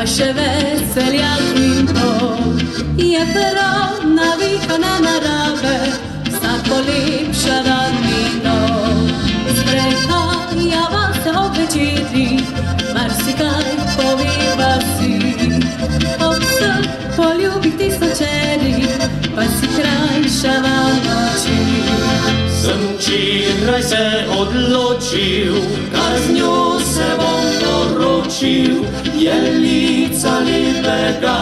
še veselja kvinto. Je pero navihane narave, vsako lepša ravnino. Sprehajava se ob večeri, marsikaj poveva si. Ob vseh poljubih tisočeri, pa si krajšava noči. Sem včeraj se odločil, kar z njo se bom poročil. Je lica lepega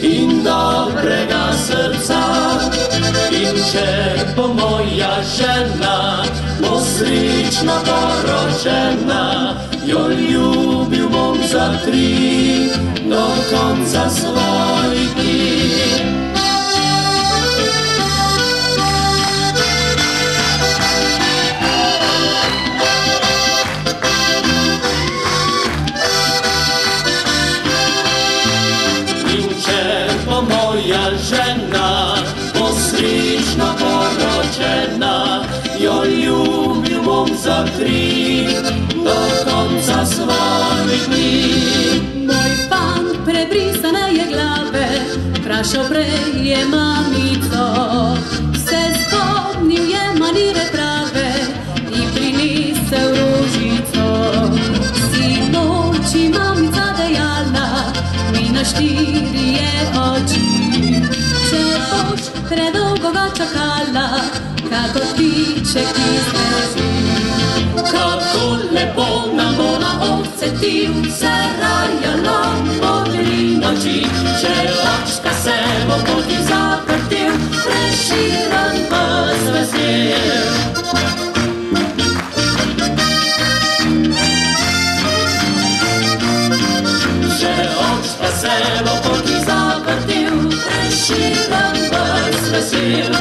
in dobrega srca. In če bo moja žena, bo srečno poročena. Jo ljubil bom za 3 do konca svojih dni. Moja žena bo srečno poročena, jo ljubil bom za 3 do konca svojih dni. Moj pan prebrisane je glave, vprašal prej je mamico. Se spomnil je manire prave in prinesel rožico. Sinoči mamica dejala, mi na 4 je oči. Če boš predolgo ga čakala, kako ptiček izgledi. Kako lepo nam bo na odcetil, se rajalo modri noči. Če očka se bo poti zaprtil, preširan ves vesel. Če očka se bo poti zaprtil, preširan ves vesel.